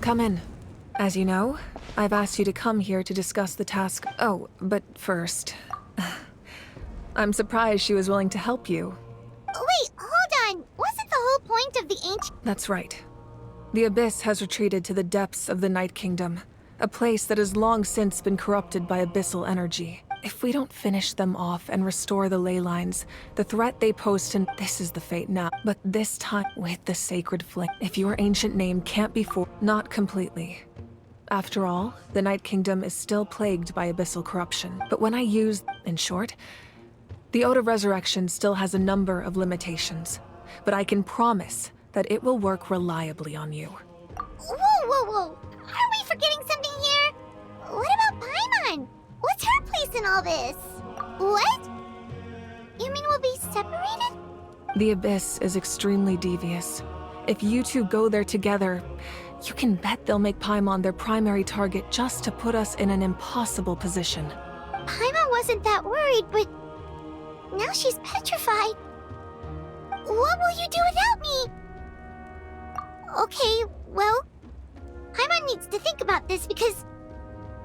Come in. As you know, I've asked you to come here to discuss the task. Oh, but first, I'm surprised she was willing to help you. Wait, hold on. Wasn't the whole point of the ancient... That's right. The Abyss has retreated to the depths of the Night Kingdom, a place that has long since been corrupted by abyssal energy. If we don't finish them off and restore the ley lines, the threat they pose to... This is the fate now. But this time, with the sacred flame. If your ancient name can't be not completely. After all, the Night Kingdom is still plagued by abyssal corruption. But when I use... In short, the Ode of Resurrection still has a number of limitations. But I can promise that it will work reliably on you. Whoa. Are we forgetting something here? What about Paimon? What's her place in all this? What? You mean we'll be separated? The Abyss is extremely devious. If you two go there together, you can bet they'll make Paimon their primary target just to put us in an impossible position. Paimon wasn't that worried, but now she's petrified. What will you do without me? Okay, well, Paimon needs to think about this because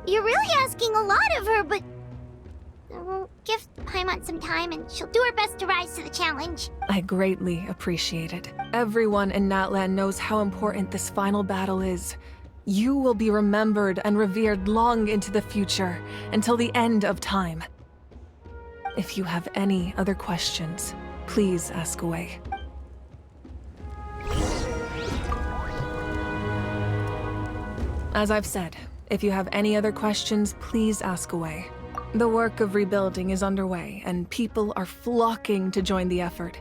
you're really asking a lot of her, but we'll give Paimon some time and she'll do her best to rise to the challenge. I greatly appreciate it. Everyone in Natlan knows how important this final battle is. You will be remembered and revered long into the future, until the end of time. If you have any other questions, please ask away. As I've said, if you have any other questions, please ask away. The work of rebuilding is underway, and people are flocking to join the effort.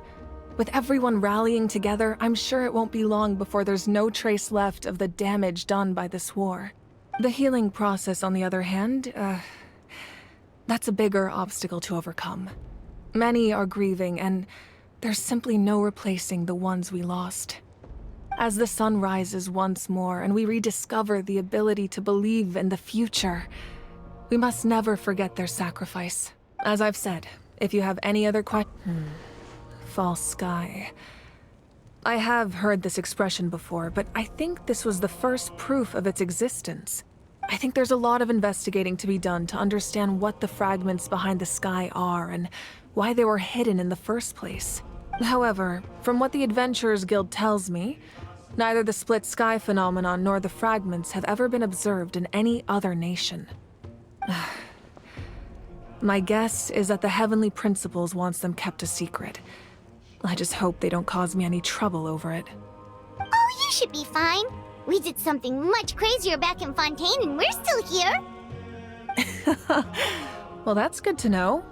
With everyone rallying together, I'm sure it won't be long before there's no trace left of the damage done by this war. The healing process, on the other hand, that's a bigger obstacle to overcome. Many are grieving, and there's simply no replacing the ones we lost. As the sun rises once more and we rediscover the ability to believe in the future, we must never forget their sacrifice. As I've said, if you have any other questions... False sky. I have heard this expression before, but I think this was the first proof of its existence. I think there's a lot of investigating to be done to understand what the fragments behind the sky are and why they were hidden in the first place. However, from what the Adventurers Guild tells me, neither the split sky phenomenon nor the fragments have ever been observed in any other nation. My guess is that the Heavenly Principles wants them kept a secret. I just hope they don't cause me any trouble over it. Oh, you should be fine. We did something much crazier back in Fontaine and we're still here. Well, that's good to know.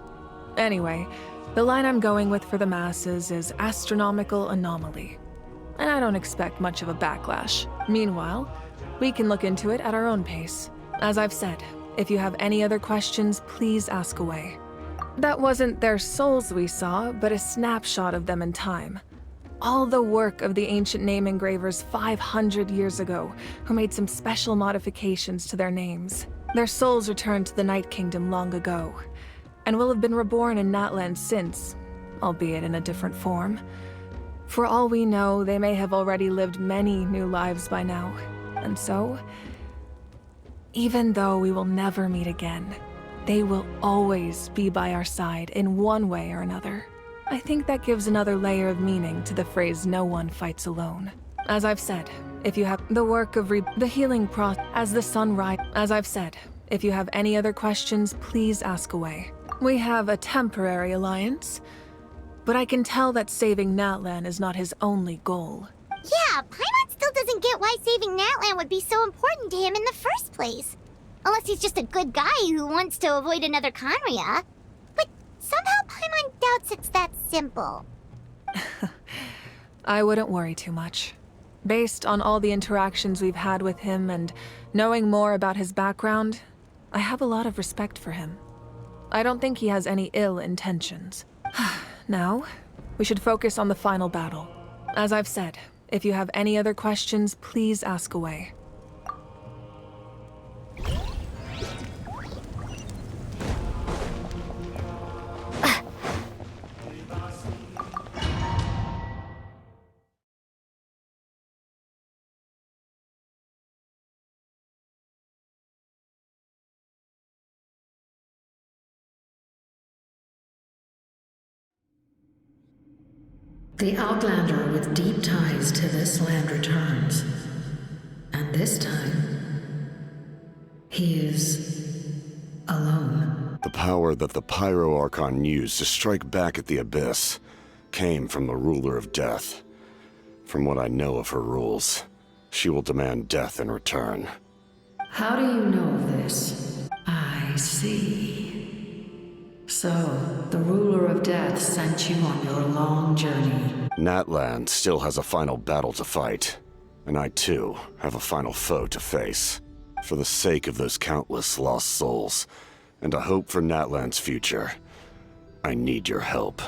Anyway, the line I'm going with for the masses is astronomical anomaly. And I don't expect much of a backlash. Meanwhile, we can look into it at our own pace. As I've said, if you have any other questions, please ask away. That wasn't their souls we saw, but a snapshot of them in time. All the work of the ancient name engravers 500 years ago, who made some special modifications to their names. Their souls returned to the Night Kingdom long ago, and will have been reborn in Natlan since, albeit in a different form. For all we know, they may have already lived many new lives by now, and so, even though we will never meet again, they will always be by our side in one way or another. I think that gives another layer of meaning to the phrase, "no one fights alone." As I've said, if you have the work of the healing process as the sun rises. As I've said, if you have any other questions, please ask away. We have a temporary alliance, but I can tell that saving Natlan is not his only goal. Yeah, Paimon still doesn't get why saving Natlan would be so important to him in the first place. Unless he's just a good guy who wants to avoid another Conria. But somehow Paimon doubts it's that simple. I wouldn't worry too much. Based on all the interactions we've had with him and knowing more about his background, I have a lot of respect for him. I don't think he has any ill intentions. Now, we should focus on the final battle. As I've said, if you have any other questions, please ask away. The Outlander with deep ties to this land returns. And this time, he is alone. The power that the Pyro Archon used to strike back at the Abyss came from the Ruler of Death. From what I know of her rules, she will demand death in return. How do you know of this? I see. So, the Ruler of Death sent you on your long journey. Natlan still has a final battle to fight, and I too have a final foe to face. For the sake of those countless lost souls, and a hope for Natlan's future, I need your help.